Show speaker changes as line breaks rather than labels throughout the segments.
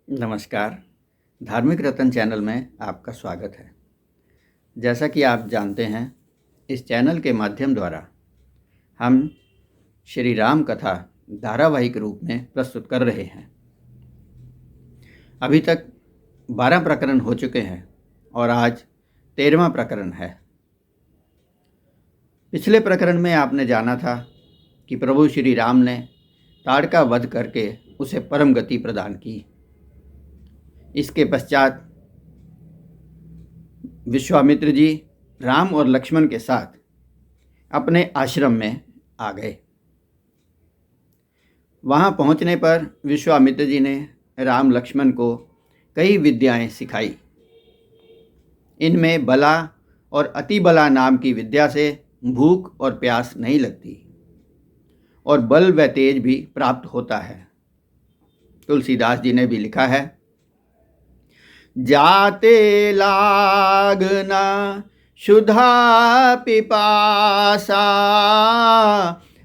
नमस्कार। धार्मिक रतन चैनल में आपका स्वागत है। जैसा कि आप जानते हैं, इस चैनल के माध्यम द्वारा हम श्री राम कथा धारावाहिक रूप में प्रस्तुत कर रहे हैं। अभी तक 12 प्रकरण हो चुके हैं और आज 13वां प्रकरण है। पिछले प्रकरण में आपने जाना था कि प्रभु श्री राम ने ताड़का वध करके उसे परम गति प्रदान की। इसके पश्चात विश्वामित्र जी राम और लक्ष्मण के साथ अपने आश्रम में आ गए। वहाँ पहुँचने पर विश्वामित्र जी ने राम लक्ष्मण को कई विद्याएं सिखाई। इनमें बला और अति बला नाम की विद्या से भूख और प्यास नहीं लगती और बल व तेज भी प्राप्त होता है। तुलसीदास जी ने भी लिखा है, जाते लागना शुद्धा पिपासा,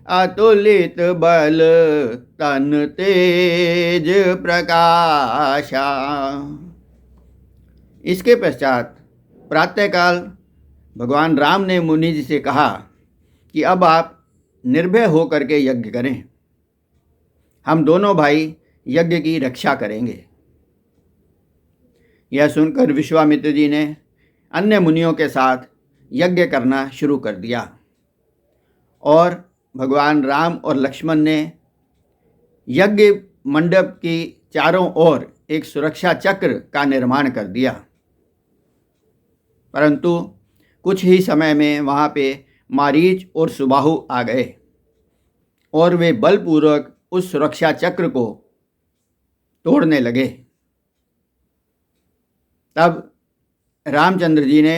अतुलित बल तन तेज प्रकाशा। इसके पश्चात प्रातःकाल भगवान राम ने मुनि जी से कहा कि अब आप निर्भय होकर के यज्ञ करें। हम दोनों भाई यज्ञ की रक्षा करेंगे। यह सुनकर विश्वामित्र जी ने अन्य मुनियों के साथ यज्ञ करना शुरू कर दिया और भगवान राम और लक्ष्मण ने यज्ञ मंडप की चारों ओर एक सुरक्षा चक्र का निर्माण कर दिया। परंतु कुछ ही समय में वहाँ पे मारीच और सुबाहु आ गए और वे बलपूर्वक उस सुरक्षा चक्र को तोड़ने लगे। तब रामचंद्र जी ने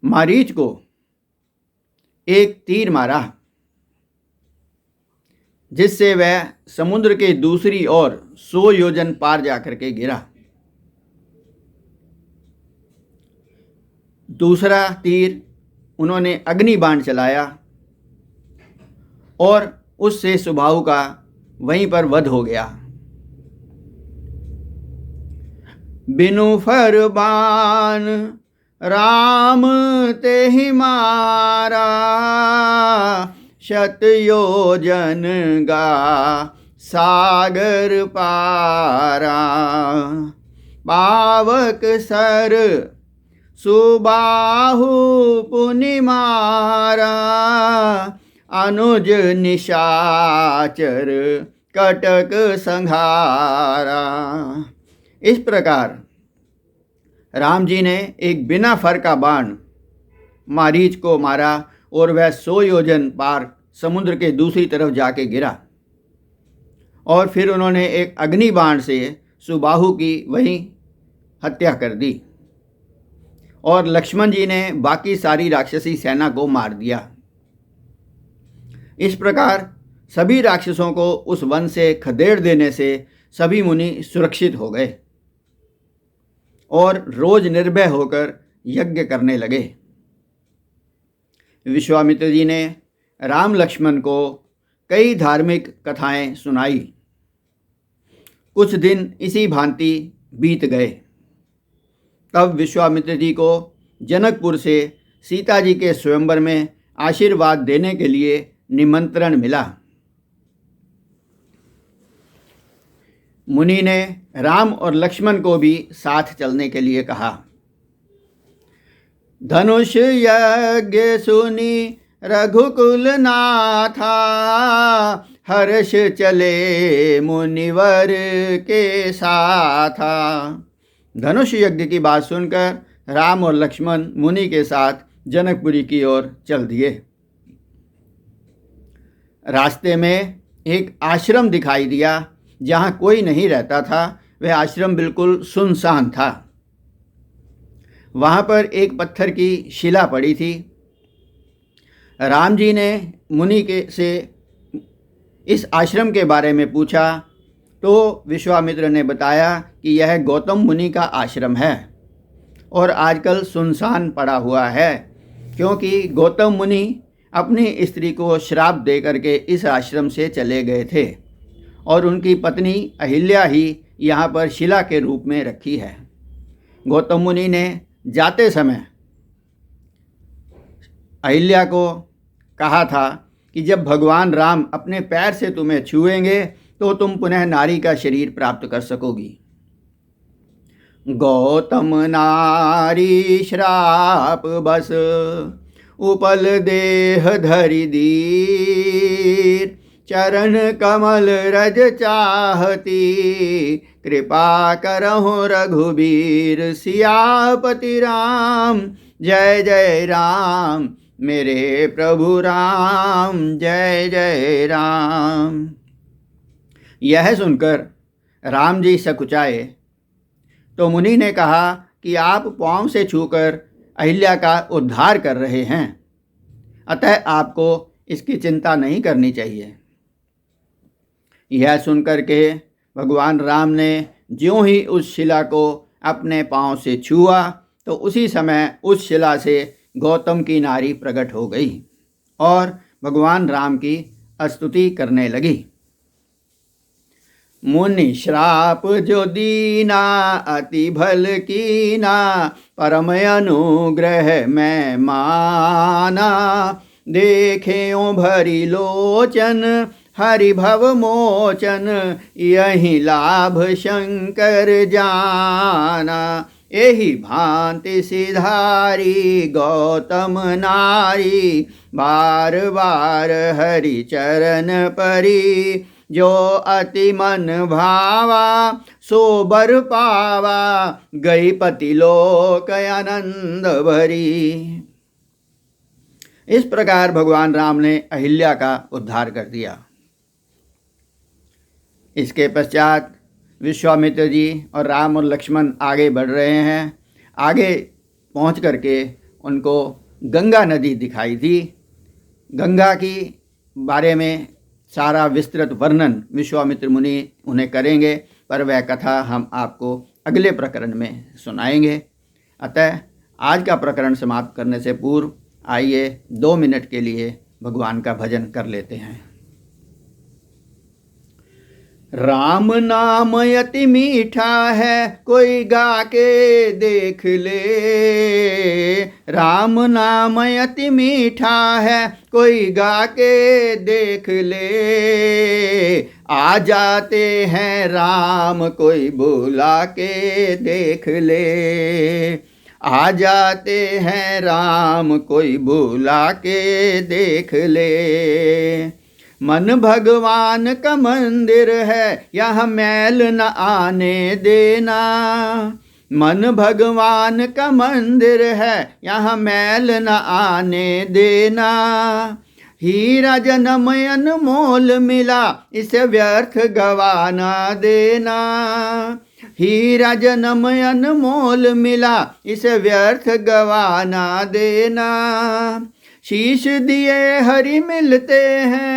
मारीच को एक तीर मारा, जिससे वह समुद्र के दूसरी ओर 100 योजन पार जाकर के गिरा। दूसरा तीर उन्होंने अग्नि बाण चलाया और उससे सुबाहु का वहीं पर वध हो गया। बिनु फरमान राम तेहि मारा, शत योजन गा सागर पारा। पावक सर सुबाहु पुनि मारा, अनुज निशाचर कटक संहारा। इस प्रकार राम जी ने एक बिना फर का बाण मारीच को मारा और वह 100 योजन पार समुद्र के दूसरी तरफ जाके गिरा। और फिर उन्होंने एक अग्नि बाण से सुबाहु की वहीं हत्या कर दी और लक्ष्मण जी ने बाकी सारी राक्षसी सेना को मार दिया। इस प्रकार सभी राक्षसों को उस वन से खदेड़ देने से सभी मुनि सुरक्षित हो गए और रोज निर्भय होकर यज्ञ करने लगे। विश्वामित्र जी ने राम लक्ष्मण को कई धार्मिक कथाएं सुनाई। कुछ दिन इसी भांति बीत गए। तब विश्वामित्र जी को जनकपुर से सीता जी के स्वयंवर में आशीर्वाद देने के लिए निमंत्रण मिला। मुनि ने राम और लक्ष्मण को भी साथ चलने के लिए कहा। धनुष यज्ञ सुनी रघुकुल नाथा, हर्ष चले मुनिवर के साथा। धनुष यज्ञ की बात सुनकर राम और लक्ष्मण मुनि के साथ जनकपुरी की ओर चल दिए। रास्ते में एक आश्रम दिखाई दिया जहाँ कोई नहीं रहता था। वह आश्रम बिल्कुल सुनसान था। वहाँ पर एक पत्थर की शिला पड़ी थी। राम जी ने मुनि के से इस आश्रम के बारे में पूछा तो विश्वामित्र ने बताया कि यह गौतम मुनि का आश्रम है और आजकल सुनसान पड़ा हुआ है, क्योंकि गौतम मुनि अपनी स्त्री को श्राप दे करके इस आश्रम से चले गए थे और उनकी पत्नी अहिल्या ही यहाँ पर शिला के रूप में रखी है। गौतम मुनि ने जाते समय अहिल्या को कहा था कि जब भगवान राम अपने पैर से तुम्हें छुएंगे तो तुम पुनः नारी का शरीर प्राप्त कर सकोगी। गौतम नारी श्राप बस उपल देह धरि दीर, चरण कमल रज चाहती, कृपा करहु रघुबीर। सियापति राम जय जय राम, मेरे प्रभु राम जय जय राम। यह सुनकर राम जी सकुचाए तो मुनि ने कहा कि आप पाँव से छूकर अहिल्या का उद्धार कर रहे हैं, अतः आपको इसकी चिंता नहीं करनी चाहिए। यह सुनकर के भगवान राम ने ज्यों ही उस शिला को अपने पाँव से छुआ तो उसी समय उस शिला से गौतम की नारी प्रकट हो गई और भगवान राम की स्तुति करने लगी। मुनि श्राप जो दीना अति भल कीना, परम अनुग्रह मैं माना। देखें भरी लोचन हरि भव मोचन, यही लाभ शंकर जाना। एहि भांति सिधारी गौतम नारी, बार बार हरि चरण परी। जो अति मन भावा सो बर पावा, गई पति लोक आनंद भरी। इस प्रकार भगवान राम ने अहिल्या का उद्धार कर दिया। इसके पश्चात विश्वामित्र जी और राम और लक्ष्मण आगे बढ़ रहे हैं। आगे पहुंच करके उनको गंगा नदी दिखाई दी। गंगा की बारे में सारा विस्तृत वर्णन विश्वामित्र मुनि उन्हें करेंगे, पर वह कथा हम आपको अगले प्रकरण में सुनाएंगे। अतः आज का प्रकरण समाप्त करने से पूर्व आइए 2 मिनट के लिए भगवान का भजन कर लेते हैं। राम नाम अति मीठा है, कोई गा के देख ले। राम नाम अति मीठा है, कोई गा के देख ले। आ जाते हैं राम, कोई बुला के देख ले। आ जाते हैं राम, कोई बुला के देख ले। मन भगवान का मंदिर है, यह मैल न आने देना। मन भगवान का मंदिर है, यहाँ मैल न आने देना। हीरा जन्म अनमोल मिला, इसे व्यर्थ गवाना देना। हीरा जन्म अनमोल मिला, इसे व्यर्थ गवाना देना। शीश दिए हरि मिलते हैं,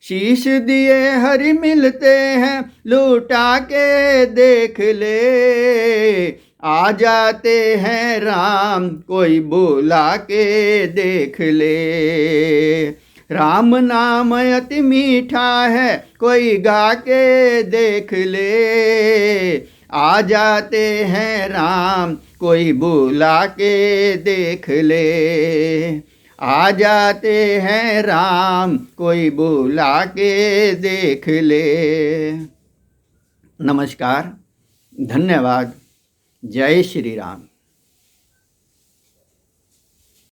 शीश दिए हरि मिलते हैं। लूटा के देख ले। आ जाते हैं राम, कोई बुला के देख ले। राम नाम अति मीठा है, कोई गा के देख ले। आ जाते हैं राम, कोई बुला के देख ले। आ जाते हैं राम, कोई बुला के देख ले। नमस्कार, धन्यवाद। जय श्री राम।